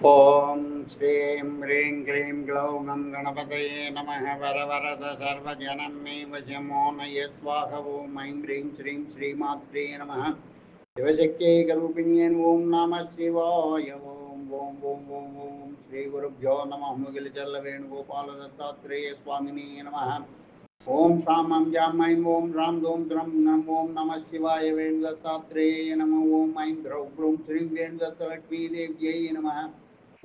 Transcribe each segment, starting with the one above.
ओम श्रीं ह्रीं क्लीं ग्लौं गं गणपतये नमः। वरवरद सर्वजनं मे वशमो नय स्वाहा। ओं ऐं ह्रीं श्रीं श्रीमात्रे नमः। शिवशक्त्यैकरूपिण्यै ओं नमः शिवाय। ओं ओं ओं ओं ओं श्रीगुरुभ्यो नमः। मुगिलचल्लवेणुगोपाल दत्तात्रेय स्वामिने नमः। ओम शामं जामं ओम राम दोम द्रम नम ओम नमः शिवाय वेणुदत्तात्रेय नमः। ओम ऐं ह्रौं ह्रूं श्रीं वेणुदत्तलक्ष्मी देव्यै नमः।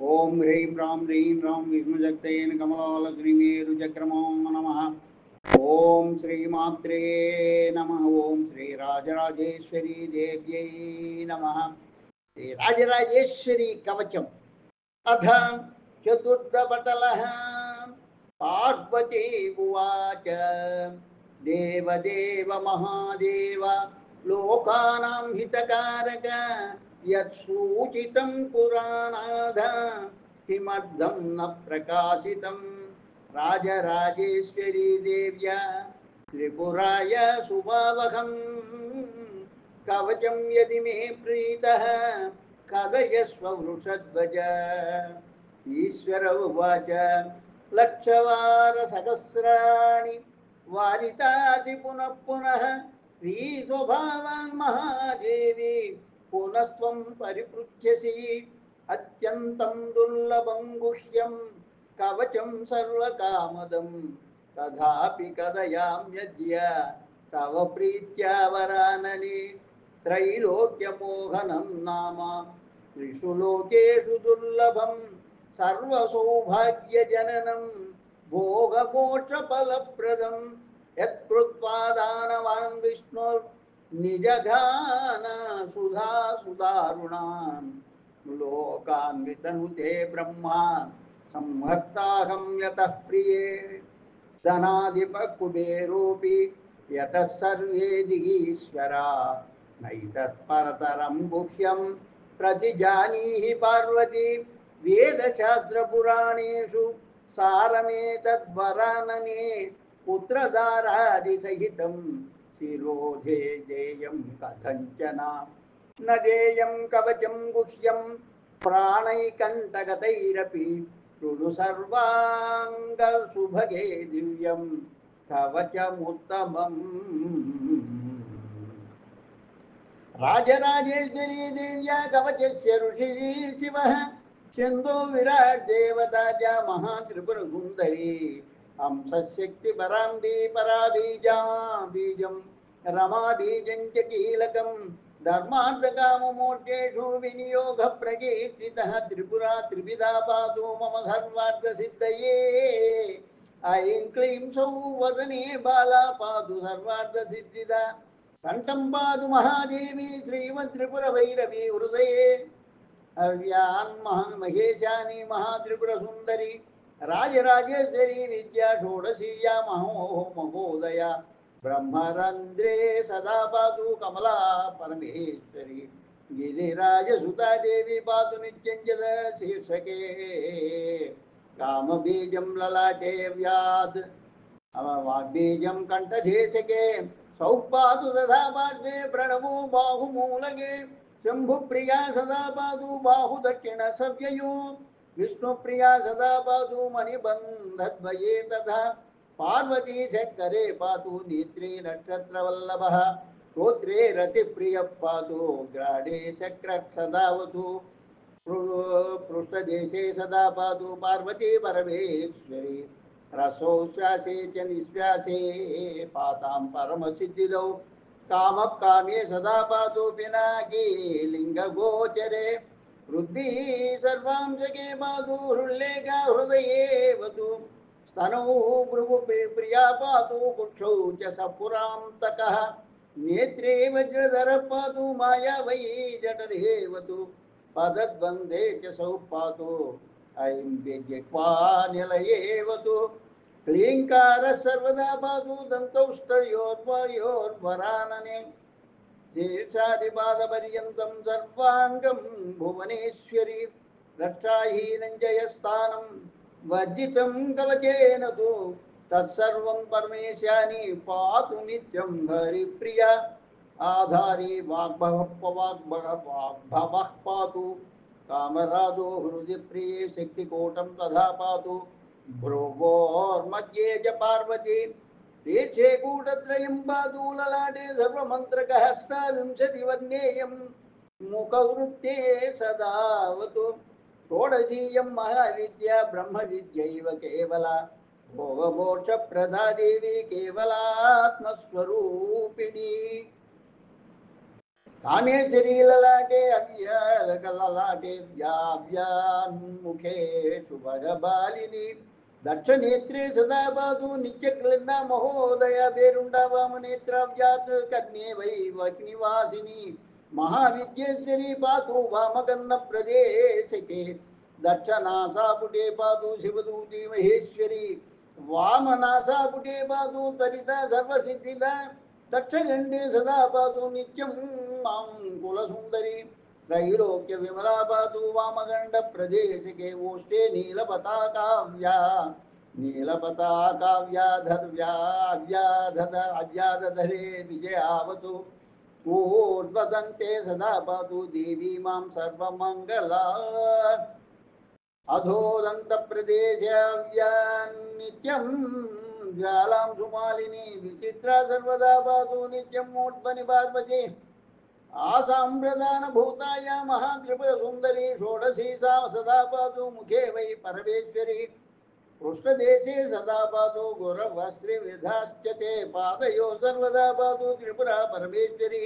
ओम ह्रीं राम विष्णुशक्तये कमलालक्ष्मीमेरुचक्रमो नमः। ओम श्रीमात्रे नमः। ओम श्री राजराजेश्वरी देव्यै नमः। श्री राजराजेश्वरी कवचम् अथ चतुर्थपटलः। पार्वती उवाच देवदेव महादेव लोकानां हितकारक यत्सूचितं पुराणाद किमर्थं न प्रकाशितं राजराजेश्वरी देव्या त्रिपुराय सुभावहं कवचं यदि मे प्रीतः कथयस्व वृषध्वज। ईश्वर उवाच लक्षवारसहस्राणि वारितासि पुनः पुनः श्रीस्वभावान् महादेवी पुनस्त्वं परिपृच्छसि अत्यन्तं दुर्लभं गुह्यं कवचं सर्वकामदं तथापि कथयाम्यद्य तव प्रीत्या वरानने त्रैलोक्यमोहनं नाम त्रिषु लोकेषु दुर्लभं सर्वसौभाग्यजननं भोगमोक्षफलप्रदं यत्कृत्वा दानवान् विष्णुर्निजघान सुधा सुदारुणान् लोकान् वितनुते ब्रह्मा संहर्ताहं यतः प्रिये धनाधिपकुबेरोऽपि यतः सर्वे दिगीश्वरा नैतस्परतरं गुह्यं प्रतिजानीहि पार्वती वेदशास्त्रपुराणेषु सारमेतद्वरानने पुत्रधारादिसहितं शिरोधे देयं कथञ्चन न देयं कवचं गुह्यं प्राणैकण्टकतैरपि शृणु सर्वाङ्गसुभगे दिव्यं कवचमुत्तमम्। राजराजेश्वरी देव्या कवचस्य ऋषिः शिवः छन्दो विराट् देवता च महात्रिपुरसुन्दरी हंसशक्तिपराम्बी पराबीजा बीजं रमाबीजं च कीलकं धर्मार्थकाममोक्षेषु विनियोगप्रकीर्तितः त्रिपुरा त्रिविधा पातु मम सर्वार्थसिद्धये। ऐं क्लीं सौः वदने बाला पातु सर्वार्थसिद्धिदा कंठं पातु महादेवी श्रीमत्त्रिपुरभैरवी हृदये अव्यान् महेशानि महात्रिपुरसुन्दरी राजराजेश्वरी विद्या षोडशीया महोदया ब्रह्मरन्ध्रे सदा पातु कमला परमेश्वरी गिरिराजसुता देवी पातु नित्यं जद शीर्षके कामबीजं ललाटे व्यात् वाग्बीजं कण्ठदेशके सौपातु तथा पार्श्वे प्रणवो बाहुमूलगे शम्भुप्रिया सदा पातु बाहुदक्षिण सव्ययो विष्णुप्रिया सदा पातु मणिबन्धद्वये तथा पार्वती शङ्करे पातु नेत्रे नक्षत्रवल्लभः श्रोत्रे रतिप्रियः पातु ग्राडे शक्रः सदावतु पृष्ठदेशे सदा पातु पार्वती परमेश्वरी रसोश्वासे च निश्वासे पातां परमसिद्धिदौ कामः कामे सदा पातु पिनाकी लिङ्गगोचरे वृद्धि सर्वांशके पातु हृल्लेखा हृदये वतु स्तनौ भृगुप्रिया पातु कुक्षौ च सपुरान्तकः नेत्रे वज्रधरः पातु मायावयी जठरे वतु पदद्वन्द्वे च सौ पातु ऐं जिह्वा निलये वतु क्लीङ्कारः सर्वदा पातु दन्तौष्ठयोर्वयोर्वरानने शीर्षादिपादपर्यन्तं सर्वाङ्गं भुवनेश्वरी रक्षाहीनं जयस्थानं वर्जितं कवचेन तु तत्सर्वं परमेशानि पातु नित्यं हरिप्रिया आधारे वाग्भवः पातु कामराजो हृदि प्रिये शक्तिकूटं तथा पातु भ्रुवोर्मध्ये च पार्वती तीर्थे कूटत्रयं पातु ललाटे सर्वमन्त्रकहस्राविंशतिवर्णेयं मुखवृत्ते सदावतु षोडशीयं महाविद्या ब्रह्मविद्यैव केवला भोगमोक्षप्रदा देवी केवलात्मस्वरूपिणी कामेश्वरी ललाटे अव्यलकललाटे व्याव्यान्मुखे शुभगबालिनी दक्षनेत्रे सदा पातु नित्यक्लिन्ना महोदय बेरुण्डा वामनेत्राव्यात् कन्ये वै वग्निवासिनी महाविद्येश्वरी पातु वामकन्नप्रदेशके दक्षनासापुटे पातु शिवदूती महेश्वरी वामनासापुटे पातु तरिता सर्वसिद्धिदा दक्षगण्डे सदा पातु नित्यं मां कुलसुन्दरी त्रैलोक्य विमला पातु वामगण्ड प्रदेशके ओष्ठे नीलपताकाव्या अव्याधरे विजयावतु ऊर्ध्वदन्ते सदा पातु देवी मां सर्वमङ्गला अधोदन्तप्रदेशव्या नित्यं ज्वालां सुमालिनी विचित्रा सर्वदा पातु नित्यं मोट्पनि पार्वती आसाम्प्रदानभूताया महात्रिपुरसुन्दरी षोडशी सा सदा पातु मुखे वै परमेश्वरी पृष्ठदेशे सदा पातु गुरवस्त्रिविधाश्च ते पादयो सर्वदा पातु त्रिपुरा परमेश्वरी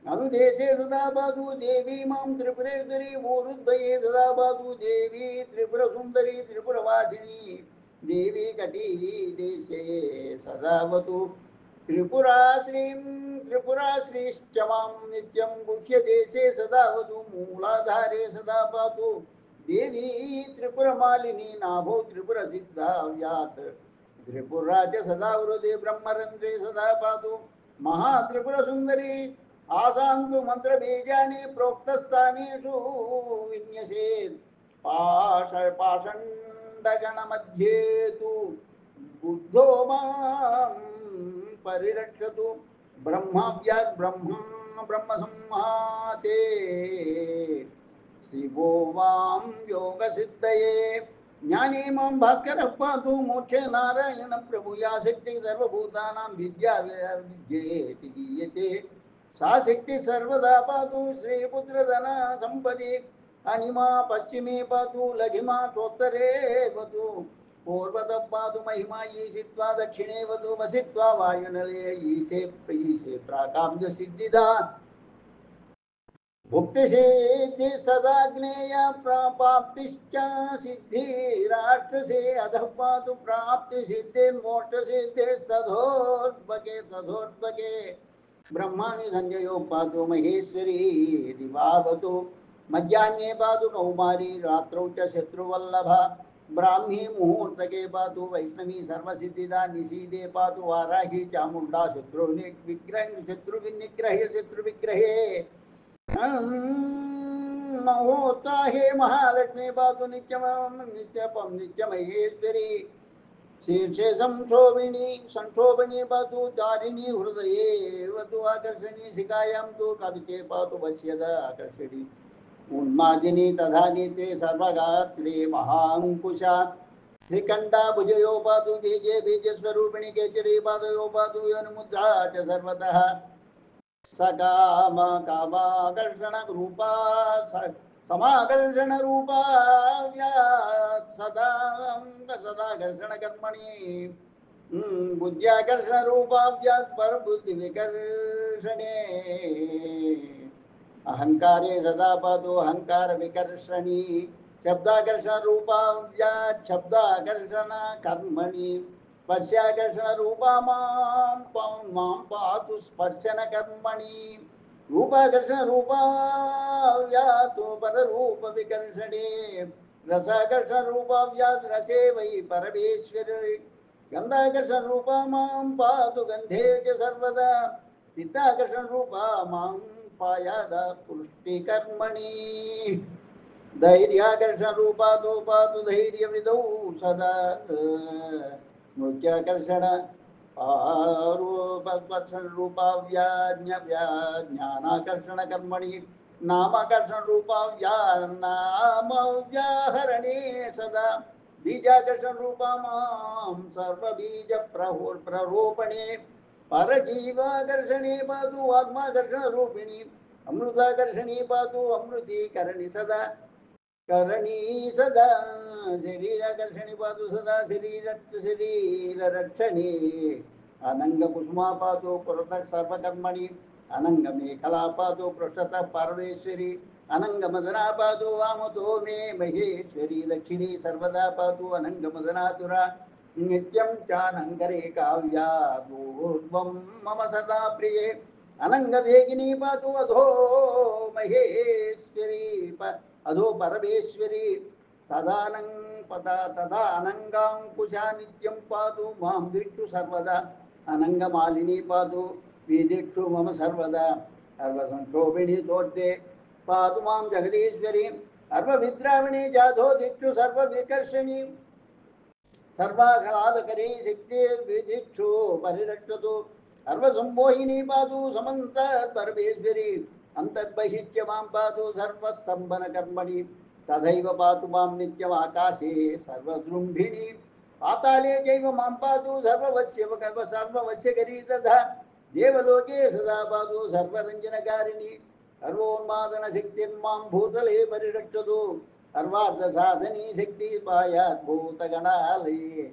अनुदेशे सदा पातु देवी मां त्रिपुरेश्वरी ऊरुद्वये सदा पातु देवी त्रिपुरसुन्दरी त्रिपुरवासिनी देवी कटी देशे सदावतु त्रिपुराश्रीश्च मां नित्यं गुह्यदेशे सदावतु मूलाधारे सदा पातु देवी त्रिपुरमालिनी नाभो त्रिपुरसिद्धाव्यात् त्रिपुराज सदा वृदे ब्रह्मरन्ध्रे सदा पातु महात्रिपुरसुन्दरी आसान्तु मन्त्रबीजानि प्रोक्तस्थानेषु विन्यसेत् पाषण्डगणमध्ये तु बुद्धो मां परिरक्षतु ब्रह्माव्यात् ब्रह्मसंहाते शिवो वां योगसिद्धये ज्ञानी मां भास्करः पातु मोक्षे नारायण प्रभुया शक्ति सर्वभूतानां विद्या विद्येति गीयते सा शक्ति सर्वदा पातु श्रीपुत्रधन संपदि अनिमा पश्चिमे पातु लघिमा चोत्तरे वतु पूर्वतः पातु महिमा ईशित्वा दक्षिणे वतु वसित्वा वायुनले ईशे प्राकाम्य सिद्धिदा भुक्तिसिद्धि सदाग्नेय प्राप्तिश्च सिद्धिराष्ट्रसे अधः पातु प्राप्तिसिद्धिर्मोक्षसिद्धे तथोद्भगे ब्रह्माणि संजयो पातु महेश्वरी दिवावतु मध्याह्ने पातु कौमारी रात्रौ च शत्रुवल्लभा ब्राह्मी मुहूर्तके पातु वैष्णवी सर्वसिद्धिदा निशीदे पातु वाराही चामुण्डा शत्रुविनिग्रहे महोत्साहे महालक्ष्मी पातु नित्यमहेश्वरी शीर्षे संक्षोभिणी पातु तारिणी हृदये वतु आकर्षणी शिखायां तु कविते पातु पश्यद आकर्षणी उन्मादिनी तथा नेत्रे सर्वगात्रे महांकुशा श्रीकंठा भुजयो पातु बीजस्वरूपिणी केचरी पादयो पातु योनिमुद्रा च सर्वतः कामाकर्षण रूपा समाकर्षण रूपा सदाकर्षण कर्मणि बुद्ध्याकर्षण रूपाव्यात् पर बुद्धि विकर्षणे अहंकारे सदा पातु अहंकार विकर्षणी शब्दाकर्षण रूपाव्यात् शब्दाकर्षण कर्मणि स्पर्शाकर्षण रूपा मां पातु स्पर्शन कर्मणि रूपाकर्षण रूपाव्यात् पररूप विकर्षणे रसाकर्षण रूपाव्यात् रसे वै परमेश्वरी गंधाकर्षण रूपा मां पातु गंधे च सर्वदा चित्ताकर्षण रूपा मां पायाद पुष्टिकर्मणि धैर्याकर्षण रूपा तो पातु धैर्य विदौ सदा मुख्याकर्षण आरूपस्पर्शन रूपा ज्ञानाकर्षण कर्मणि नामकर्षण रूपाव्या नामव्याहरणे सदा बीजाकर्षण रूपा मां सर्वबीज प्ररोपणे परजीवाकर्षणे पातु आत्माकर्षण रूपिणी अमृताकर्षणी पातु अमृतीकरणि सदा करणी सदा शरीराकर्षणी पातु सदा शरीररक्षणी अनंग कुसुमा पातु पुरतः सर्वकर्मणि अनंग मेखला पातु पृष्ठतः परमेश्वरी अनंग मदना पातु वामतो मे महेश्वरी लक्ष्मी सर्वदा पातु अनंग मदनातुरा नित्यं चानंगरे काव्या दूर्ध्वं मम सदा प्रिये अनंग वेगिनी पातु अधो महेश्वरी अधो परमेश्वरी तदा अनंगांकुशा नित्यं पातु मां दिक्षु सर्वदा अनंगमालिनी पातु विदिक्षु मम सर्वदा सर्वसंक्षोभिणी तोर्ते पातु मां जगदीश्वरी सर्वविद्राविणी जाधो दिक्षु सर्वविकर्षणी सर्वाघ्रादकरी शक्तिर्विदिक्षु परिरक्षतु सर्वसंमोहिनी पातु समन्त परमेश्वरी अंतर्बहिष्य मां पातु सर्वस्तंभन कर्मणि तथैव पातु मां नित्यम् आकाशे सर्वजृम्भिणी पाताले चैव मां पातु सर्ववश्यकरी तथा देवलोके सदा पातु सर्वरञ्जनकारिणी सर्वोन्मादन शक्तिर्मां भूतले परिरक्षतु सर्वार्थ साधनी शक्ति पायात् भूतगणालये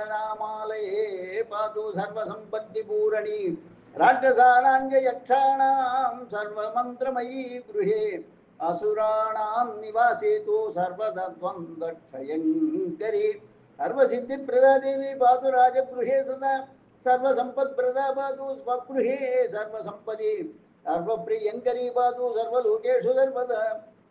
सिद्धानामालये पातु सर्वसम्पत्तिपूरणी राक्षसानां यक्षाणां सर्वमन्त्रमयी गृहे असुराणां निवासेतु सर्वद्वन्द्वक्षयङ्करी सर्वसिद्धिप्रदा देवी पातु राजगृहे सदा सर्वसम्पत्प्रदा पातु स्वगृहे सर्वसम्पदि सर्वप्रियङ्करी पातु सर्वलोकेषु सर्वदा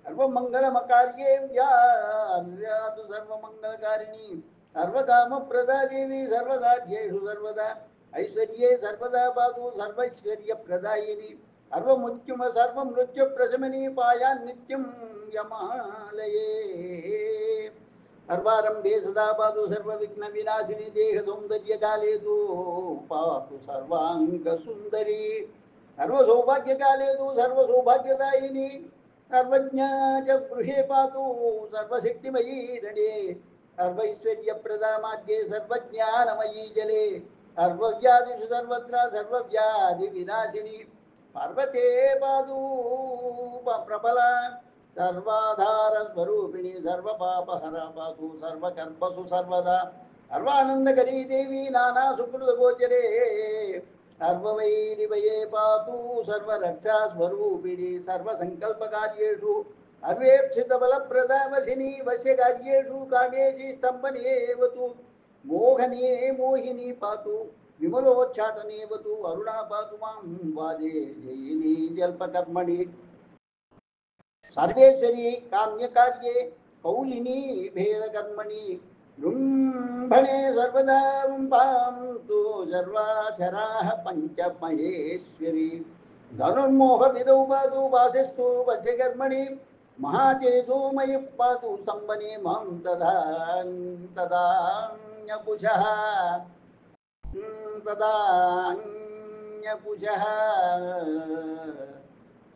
सर्वमङ्गलमकार्ये व्यातु सर्वमङ्गलकारिणी सर्वकामप्रदा देवी सर्वकार्येषु सर्वदा ऐश्वर्ये सर्वदा पातु सर्वैश्वर्यप्रदायिनी सर्वमृत्युप्रशमनी पायान् नित्यं यमालये सर्वारंभे सदा पातु सर्वविघ्नविनाशिनी देहसौन्दर्यकाले तु पातु सर्वाङ्गसुन्दरी सर्वसौभाग्यकाले तु सर्वसौभाग्यदायिनी सर्वज्ञा च गृहे पातु सर्वशक्तिमयी रणे सर्वैश्वर्यप्रदा मार्गे सर्वज्ञानमयी जले सर्वव्याधिषु सर्वत्र सर्वव्याधिविनाशिनी पार्वते पातु प्रबला सर्वाधार स्वरूपिणी सर्वपापहरा पातु सर्वकर्मसु सर्वदा सर्वानन्दकरी देवी नाना सुकृतगोचरे सर्ववैरिवये पातु सर्वरक्षा स्वरूपिणी सर्वसङ्कल्पकार्येषु सर्वेप्सितबलप्रदा वशिनी वश्यकार्येषु कामेषु स्तम्भनेवतु मोहने मोहिनी पातु विमलोच्चाटनेवतु अरुणा पातु मां वाजे जयिनी जल्पकर्मणि सर्वेश्वरी काम्यकार्ये कौलिनी भेदकर्मणि लुम्भणे सर्वदा पान्तु सर्वाशराः पञ्चमहेश्वरी धनुर्मोहविदौ पातु वासिस्तु वश्यकर्मणि महातेजोमयि पातु संवने मां तदान्यकुशः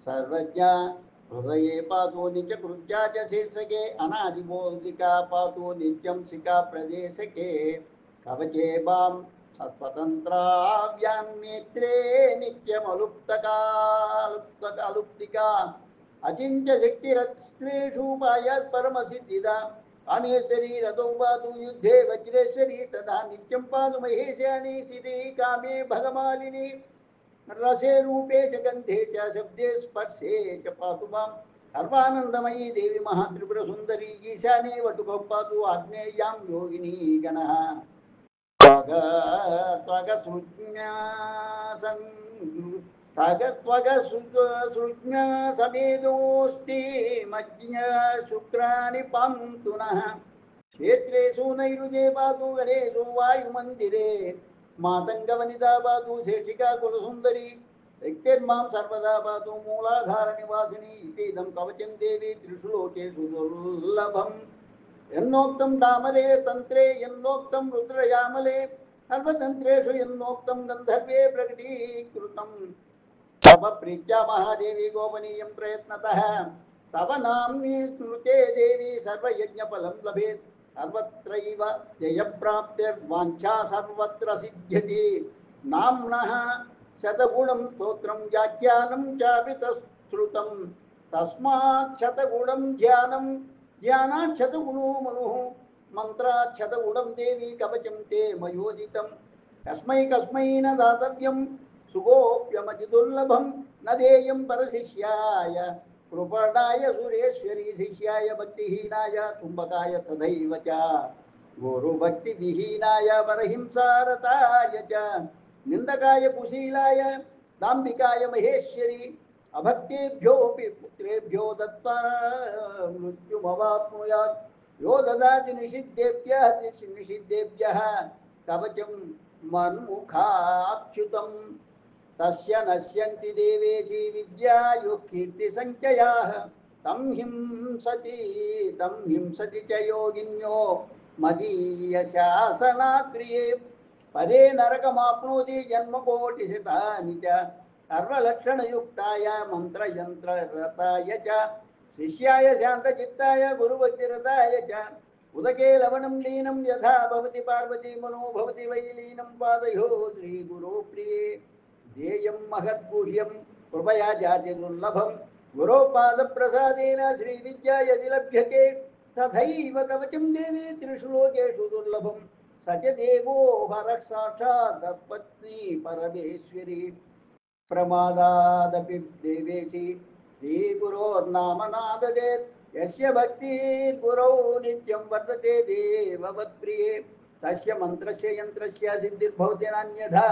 सर्वज्ञा हृदये पातु नित्यकृत्या च शीर्षके अनादिबोधिका पातु नित्यं शिखा प्रदेशके कवचे बां सत्स्वतन्त्राव्यान्नेत्रे नित्यमलुप्तिका अचिन्त्य शक्तिरस्त्रेषु पायात् परमसिद्धिदा कामेश्वरी रथो पातु युद्धे वज्रेश्वरी तथा नित्यं पातु महेशानी श्री कामे भगमालिनी रसे रूपे च गन्धे च शब्दे स्पर्शे च पातु मां सर्वानन्दमयी देवी महात्रिपुरसुन्दरी ईशाने वटुकौ पातु आग्नेयां योगिनी गणः त्वगसृज्ञा समेदोऽस्ति मज्ञ शुक्राणि पान्तु नः क्षेत्रेषु नैरुजे पातु गणेषु वायुमन्दिरे मातङ्गवनिता पातु शेषिका कुलसुन्दरी शक्तिर्मां सर्वदा पातु मूलाधारनिवासिनी इतीदं कवचं देवी त्रिषु लोकेषु दुर्लभम् यन्नोक्तं तामरे तन्त्रे यन्नोक्तं रुद्रयामले सर्वतन्त्रेषु यन्नोक्तं गन्धर्वे प्रकटीकृतं तव प्रीत्या महादेवी गोपनीयं प्रयत्नतः तव नाम्नि स्मृते देवी सर्वयज्ञफलं लभेत् सर्वत्रैव जयप्राप्तिर्वाञ्छा सर्वत्र सिद्ध्यति नाम्नः शतगुणं स्तोत्रं व्याख्यानं चापि तत्श्रुतं तस्मात् शतगुणं ध्यानात् शतगुणो मनुः मंत्रात् शतगुणं देवी कवचं ते मयोजितं कस्मै न दातव्यं सुगोप्यमतिदुर्लभं न देयं परशिष्याय कृपणाय सुरेश्वरी शिष्याय भक्तिहीनाय चुम्बकाय तथैव च गुरुभक्तिविहीनाय परहिंसारताय च निन्दकाय कुशीलाय दाम्बिकाय महेश्वरी अभक्तेभ्योऽपि पुत्रेभ्यो दत्त्वा मृत्युमवाप्नुयात् यो ददाति निषिद्धेभ्यः कवचं मन्मुखाच्युतं तस्य नश्यन्ति देवेशी विद्यायुः कीर्तिसञ्चयाः तं हिंसति च योगिन्यो मदीयशासनाक्रिये परे नरकमाप्नोति जन्मकोटिशतानि च सर्वलक्षणयुक्ताय मन्त्रयन्त्ररताय च शिष्याय शान्तचित्ताय गुरुभक्तिरताय च उदके लवणं लीनं यथा भवति पार्वती मनो भवति वै लीनं पादयोः श्रीगुरो प्रिये ध्येयं महद्गुह्यं कृपया जातिदुर्लभं गुरोपादप्रसादेन श्रीविद्या यदि लभ्यते तथैव कवचं देवी त्रिषु लोकेषु दुर्लभं स च देवो हरः साक्षात् तत्पत्नी परमेश्वरी प्रमादादपि देवेशी श्रीगुरोर्नाम नाददेत् यस्य भक्तिर्गुरौ नित्यं वर्तते देववत्प्रिये तस्य मन्त्रस्य यन्त्रस्य सिद्धिर्भवति नान्यथा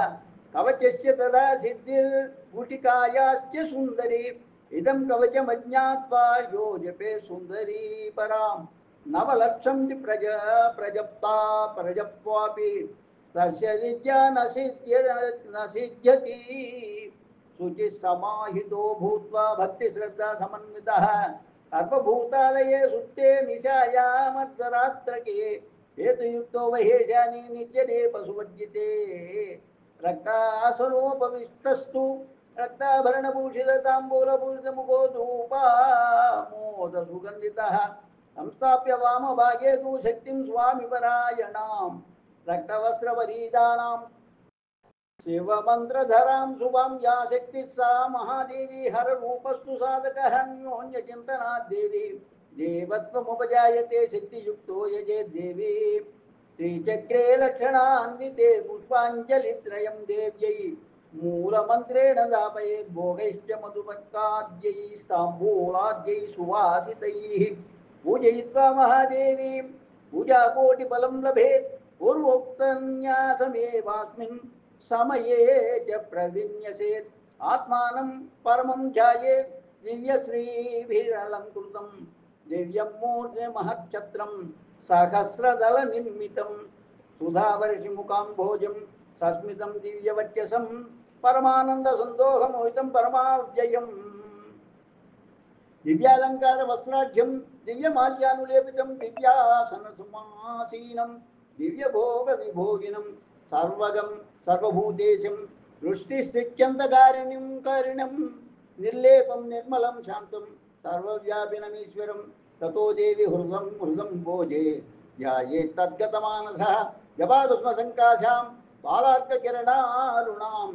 कवचस्य तदा सिद्धिर्गुटिकायाश्च सुन्दरी इदं कवचमज्ञात्वा यो जपे सुन्दरी परां नवलक्षं प्रजप्त्वापि तस्य विद्या न सिद्ध्यति शुचिसमाहितो भूत्वा भक्तिश्रद्धा समन्वितः सर्वभूतालये सुप्ते निशायामर्धरात्रके हेतुयुक्तो महेशानि नित्यदे पशुवर्जिते रक्तासनोपविष्टस्तु रक्ताभरणभूषितताम्बूलपूरितमुखो धूपामोदसुगन्धितः संस्थाप्य वामभागे तु शक्तिं स्वामिपरायणां रक्तवस्त्रपरीदानां शिवमन्त्रधरां शुभां या शक्तिः सा महादेवी हररूपस्तु साधकः अन्योन्यचिन्तनात् देवी देवत्वमुपजायते शक्तियुक्तो यजेद्देवी श्रीचक्रे लक्षणान्विते पुष्पाञ्जलित्रयं देव्यै मूलमन्त्रेण दापयेत् भोगैश्च मधुपक्काद्यैस्ताम्बूलाद्यैः सुवासितैः पूजयित्वा महादेवीं पूजाकोटिफलं लभेत् पूर्वोक्तन्यासमेवास्मिन् समये च प्रविन्यसेत् आत्मानं परमं ध्यायेत् दिव्यश्रीभिरलङ्कृतं दिव्यं मूर्तिमहच्छत्रं सहस्रदलनिर्मितं सुधावर्षिमुखाम्भोजं सस्मितं दिव्यवत्यसं परमानन्दसन्दोहमोहितं परमाव्ययम् दिव्यालंकार वस्त्राढ्यम दिव्यमाल्यानुलेपितं दिव्यासनसमासीनं दिव्यभोग विभोगिनं सर्वगं सर्वभूतेशं वृष्टिस्थित्यन्तकारिणीं कारिणं निर्लेपं निर्मलं शान्तं सर्वव्यापिनमीश्वरं ततो देवी हृदं भोजे ध्यायेत् तद्गतमानसः जपाकुस्मसङ्काशां बालार्ककिरणारुणां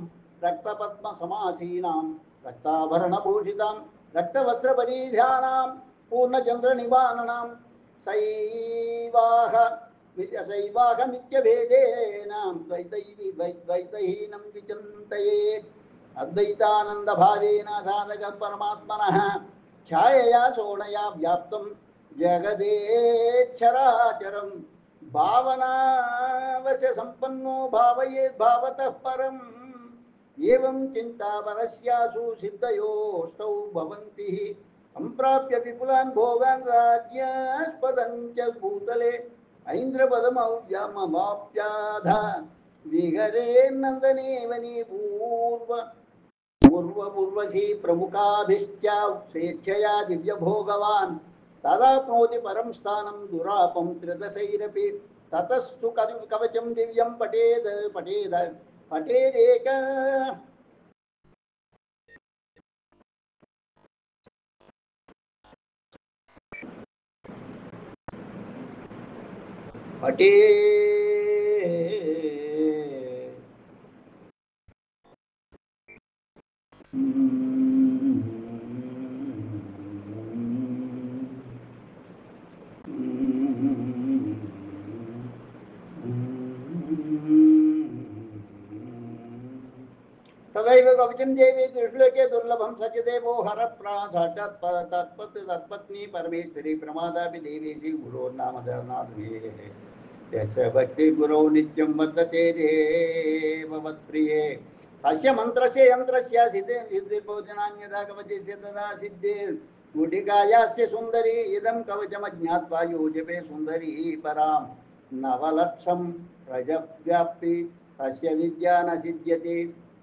रक्तपद्मसमासीनां रक्ताभरणभूषितां रक्तवस्त्रपरिधानां पूर्णचन्द्रनिवारणां शैवाहमित्यभेदेन द्वैतहीनं विचिन्तयेत् अद्वैतानन्दभावेन साधकः परमात्मनः छायया सोणया व्याप्तं जगदेच्छराचरं भावनावशसम्पन्नो भावयेत् भावतः परम् एवं चिन्तापरस्यासु सिद्धयोस्तौ भवन्ति सम्प्राप्य विपुलान् भोगान् राज्यास्पदं च भूतले ऐन्द्रपदमव्यमवाप्याध विहरे नन्दने वने पूर्वशी प्रमुखाभिश्च स्वेच्छया दिव्यभोगवान् तदाप्नोति परं स्थानं दुरापं त्रिदशैरपि ततस्तु कवचं दिव्यं पठेदेक पटे तदैव कवचं देवी त्रिश्लोके दुर्लभं सचदेवो हरप्रासाक्षात् तत्पत्नी परमेश्वरी प्रमादापि देवीति गुरोर्नामधर्नाद्विये यस्य भक्ति गुरौ नित्यं वर्तते देववत्प्रिये तस्य मन्त्रस्य यन्त्रस्य सिद्धिर्भोजनान्यथा कवचस्य तदा सिद्धिर्गुढिकायास्य सुन्दरी इदं कवचमज्ञात्वा योजपे सुन्दरी परां नवलक्षं प्रजव्याप्ति तस्य विद्या न सिद्ध्यति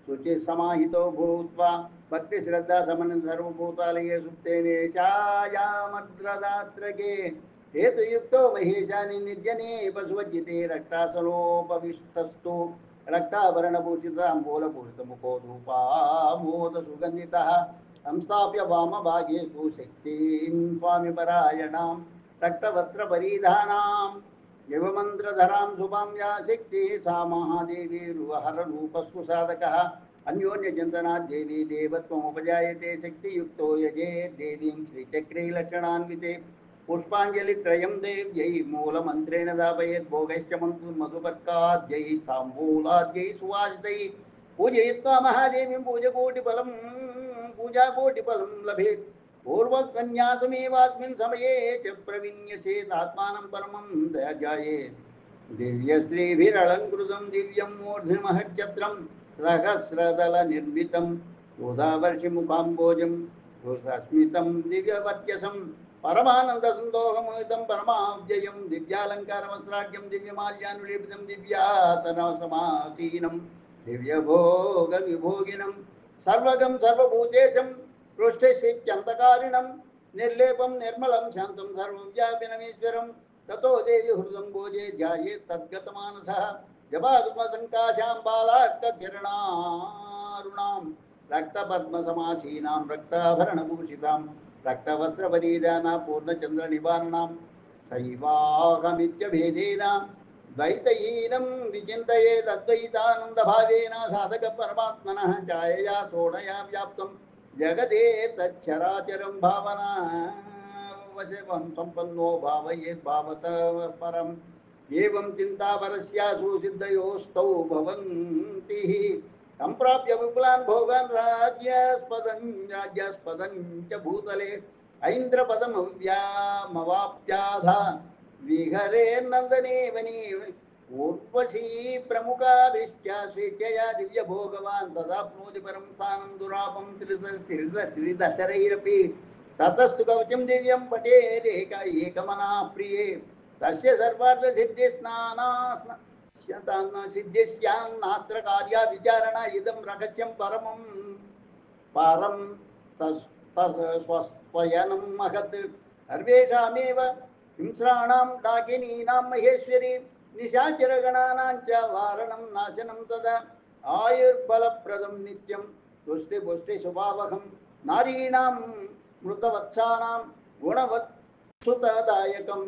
शुचि समाहितो भूत्वा भक्ति श्रद्धा समन सर्वभूतालये सुप्ते निशायामद्रदात्रके हेतुयुक्तो महेशानि निर्जने पशुवज्जिते रक्तासलोपविष्टस्तु रक्ताभरणभूषिताम्बूलभूषितमुखो धूपामोदसुगन्धितः संस्थाप्य वामभागे शक्तिं स्वामिपरायणां रक्तवस्त्रपरिधानाम् यवमन्त्रधरां शुभां या शक्तिः सा महादेवी रुवहररूपस्तु साधकः अन्योन्यचिन्तनात् देवी देवत्वमुपजायते शक्तियुक्तो यजे देवीं श्रीचक्रे लक्षणान्विते पुष्पाञ्जलित्रयं देव्यै मूलमन्त्रेण दापयेत् भोगैश्च मधुपर्काद्यै ताम्बूलाद्यै सुवासितैः पूजयित्वा महादेवीं पूजाकोटिफलं लभेत् पूर्वकन्यासमेवास्मिन् समये च प्रविन्यसेदात्मानं परमं दयाजायेत् दिव्यश्रीभिरलङ्कृतं दिव्यं मूर्ध्निमहच्चत्रं सहस्रदलनिर्मितं गोदावर्षिमुखाम्बोजं सुस्मितं दिव्यवर्चसं परमानन्दसन्दोहमोहितं परमाव्ययं दिव्यालङ्कारवस्त्राढ्यं दिव्यमाल्यानुलेपितं दिव्यासनसमासीनं दिव्यभोगविभोगिनं सर्वगं सर्वभूतेशं पृष्ठशित्यन्तकारिणं निर्लेपं निर्मलं शान्तं सर्वव्यापिनमीश्वरं ततो देवी हृदं भोजे ध्यायेत् तद्गतमानसः जपागमसङ्काशां बालार्ककिरणारुणां रक्तपद्मसमासीनां रक्ताभरणभूषितां रक्तवस्त्रपरीधाना पूर्णचन्द्रनिवारणां शैवाहमित्यभेदेन द्वैतहीनं विचिन्तयेत् अद्वैतानन्दभावेन साधकपरमात्मनः छायया सोढया व्याप्तं जगदे तच्छराचरं भावना वशवं सम्पन्नो भावयेत् भावतः परम् एवं चिन्तापरस्यासु सिद्धयोस्तौ भवन्ति सम्प्राप्य विपुलान् भोगान् राज्यास्पदं च भूतले ऐन्द्रपदमव्यामवाप्याधा विहरे नन्दने वने ऊर्वशी प्रमुखाभिश्च स्वेच्छया दिव्यभोगवान् तदाप्नोति परं स्थानं दुरापं त्रिदशरैरपि ततस्तु कवचं दिव्यं पठेदेक एकमनाः प्रिये तस्य सर्वार्थसिद्धिस्नात्र कार्या विचारणा इदं रहस्यं परमं स्वयनं महत् सर्वेषामेव हिंस्राणां डाकिनीनां महेश्वरी निशाचरगणानां च वारणं नाशनं तदा आयुर्बलप्रदं नित्यं तुष्टिपुष्टिशुभावहं नारीणां मृतवत्सानां गुणवत्सुतदायकं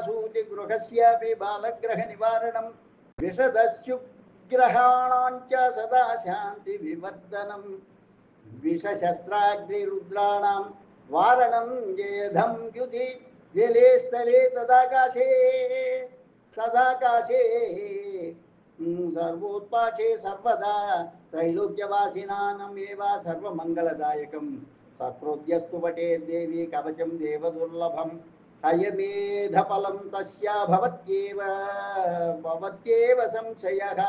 सूतिगृहस्यापि बालग्रहनिवारणं विषदस्युग्रहाणां च सदा शान्तिविवर्धनं विषशस्त्राग्निरुद्राणां वारणं जेधं युधि जले स्थले तदाकाशे सर्वोत्पाठे सर्वदा त्रैलोक्यवासिनानमेव सर्वमङ्गलदायकं सत्रोद्यस्तु पठेत् देवी कवचं देवदुर्लभम् अयमेधफलं तस्या भवत्येव संशयः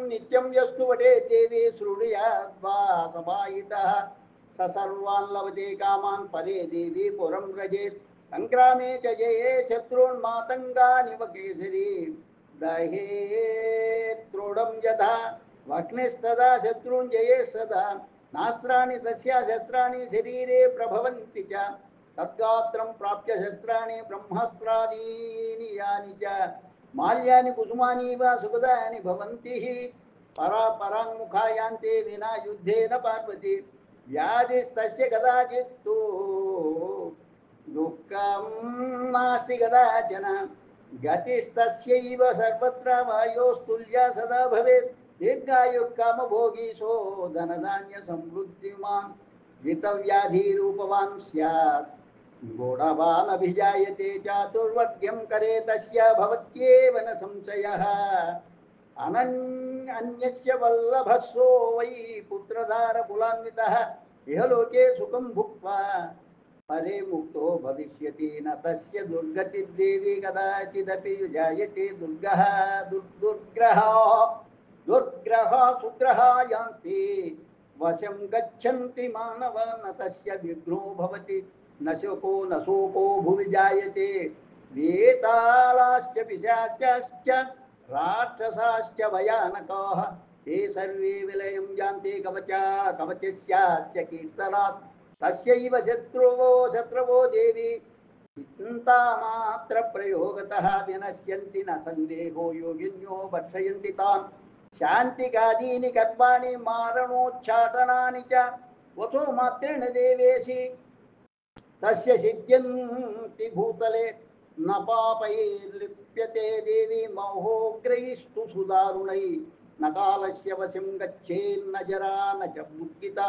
नित्यं यस्तु पठेत् देवी शृणुयाद्वा समाहितः स सर्वान् लभते कामान् परे देवी पुरं व्रजेत् संग्रामे च जये शत्रून्मातङ्गानिव केसरी दहेत् क्रोडं यथा वह्निस्तदा शत्रून् जये सदा नास्त्राणि तस्या शस्त्राणि शरीरे प्रभवन्ति च तद्गात्रं प्राप्य शस्त्राणि ब्रह्मास्त्रादीनि यानि च माल्यानि कुसुमानि वा सुखदानि भवन्ति पराङ्मुखा यान्ते विना युद्धेन पार्वती व्याधिस्तस्य कदाचित्तु दुःखं नास्ति कदाचन गतिस्तस्यैव सर्वत्र वायोस्तुल्या सदा भवेत् दीर्घायुः कामभोगीशो धनधान्यसमृद्धिमान् जितव्याधिरूपवान् स्यात् गुणवान् अभिजायते चातुर्वर्ग्यं करे तस्य भवत्येव न संशयः अन्यस्य वल्लभस्सो वै पुत्रधारकुलान्वितः इहलोके सुखं भुक्त्वा परे मुक्तो भविष्यति न तस्य दुर्गतिर्देवी कदाचिदपि जायते दुर्ग्रह सुग्रह यान्ति वशं गच्छन्ति मानव न तस्य विघ्नो भवति न शोको भुवि जायते वेतालाश्च पिशाचाश्च राक्षसाश्च भयानकाः ते सर्वे विलयं यान्ति कवचस्यास्य कीर्तनात् तस्यैव शत्रवो देवी चिन्तामात्र प्रयोगतः विनश्यन्ति न सन्देहो योगिन्यो भक्षयन्ति तान् शान्तिकादीनि कर्माणि मारणोच्चाटनानि च वसो मात्रेण देवेशि तस्य सिद्ध्यन्ति भूतले न पापैर्लिप्यते देवी महोग्रैस्तु सुदारुणैः न कालस्य वशं गच्छेन्न जरा न च मुक्तिता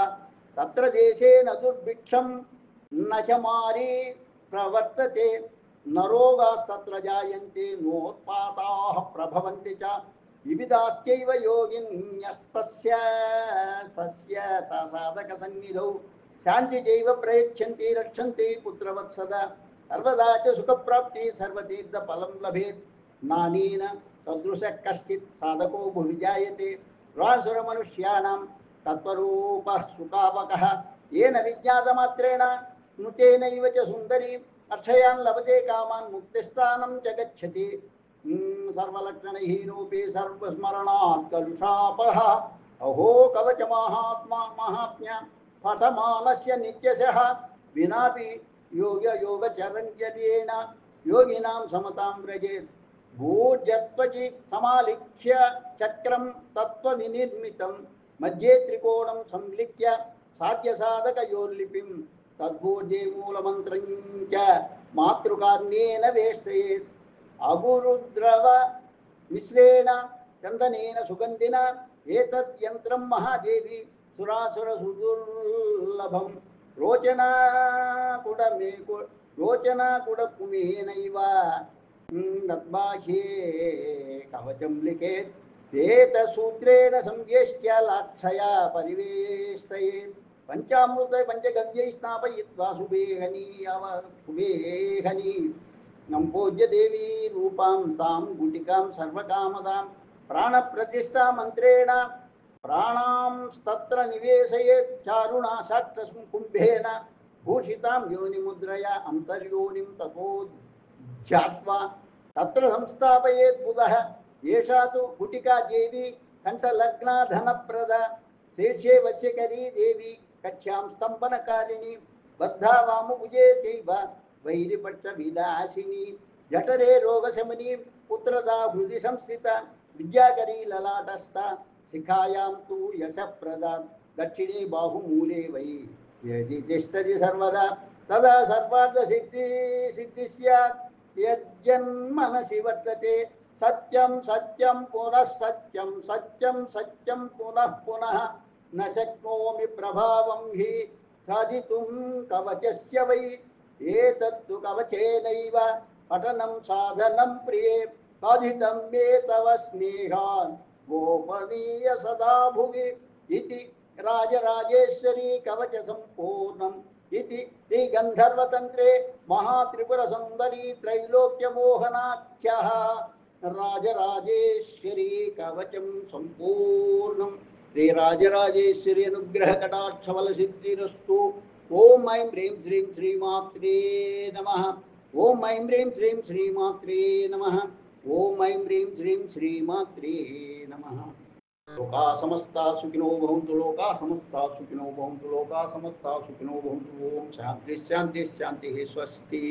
तत्र देशे न दुर्भिक्षं न च मारी प्रवर्तते न रोगास्तत्र जायन्ते नोत्पाताः प्रभवन्ति च विविधाश्चैव योगिन्यस्तस्य साधकसन्निधौ शान्ति चैव प्रयच्छन्ति रक्षन्ति पुत्रवत्सदा सर्वदा च सुखप्राप्ति सर्वतीर्थफलं लभेत् नानेन सदृशः कश्चित् साधको भुवि जायते रासुरमनुष्याणां तत्त्वरूपः सुखावकः येन विज्ञातमात्रेण स्मृतेनैव च सुन्दरी अक्षयान् लभते कामान् मुक्तिस्थानं च गच्छति सर्वलक्षणहीनोऽपि सर्वस्मरणात् कलुषापः अहो कवचमाहात्म्य पठमानस्य नित्यशः विनापि योगचरञ्जलेन योगिनां समतां व्रजेत् भूर्जत्वचि समालिख्य चक्रं तत्त्वविनिर्मितं मध्ये त्रिकोणं संलिख्य साध्यसाधकयोर्लिपिं तद्भूर्जे मूलमन्त्रं च मातृकार्येण वेष्टयेत् अगुरुद्रव मिश्रेण चन्दनेन सुगन्धिना एतत् यन्त्रं महादेवी सुरासुरसुदुर्लभं रोचनाकुडकुमेनैव तद्बाह्ये कवचं लिखेत् एतसूत्रेण संज्ञेष्य लाक्षया परिवेष्टयेत् पंचामृत पंचगव्यै स्नापयित्वा शुभेहनी नम्पोज्य देवी रूपां तां गुटिकां सर्वकामदां प्राणप्रतिष्ठा मन्त्रेण प्राणांस्तत्र निवेशयेत् चारुणा साक्षकुम्भेन भूषितां योनिमुद्रया अन्तर्योनिं ततो ध्यात्वा तत्र संस्थापयेत् बुधः एषा तु गुटिका देवी कण्ठलग्ना धनप्रदा शीर्षे वश्यकरी देवी कक्ष्यां स्तम्भनकारिणी बद्धा वामभुजे चैव वैरिपक्षविनाशिनी जठरे रोगशमनी पुत्रदा हृदि संस्थिता विद्याकरी ललाटस्था शिखायां तु यशप्रदा दक्षिणे बाहुमूले वै यदि तिष्ठति सर्वदा तदा सर्वार्थसिद्धिः स्यात् यज्जन्मनसि वर्तते सत्यं सत्यं पुनः सत्यं सत्यं सत्यं पुनः पुनः न शक्नोमि प्रभावं हि साधितुं कवचस्य वै एतत्तु कवचेनैव पठनं साधनं प्रिये साधितं मे तव स्नेहान् गोपनीय सदा भुवि इति राजराजेश्वरी कवच सम्पूर्णम् इति श्रीगन्धर्वतन्त्रे महात्रिपुरसुन्दरी त्रैलोक्यमोहनाख्यः राजराजेश्वरी कवचं सम्पूर्णम् श्रीराजराजेश्वरी अनुग्रह कटाक्षबल सिद्धिरस्तु। ओम ऐं ह्रीं श्रीं श्रीमात्रे नमः। ओम ऐं ह्रीं श्रीं श्रीमात्रे नमः। ओम ऐं ह्रीं श्रीं श्रीमात्रे नमः। लोका समस्ता सुखिनो भवन्तु। लोका समस्ता सुखिनो भवन्तु। लोका समस्ता सुखिनो भवन्तु। ओम शांति शांति शांति स्वस्ति।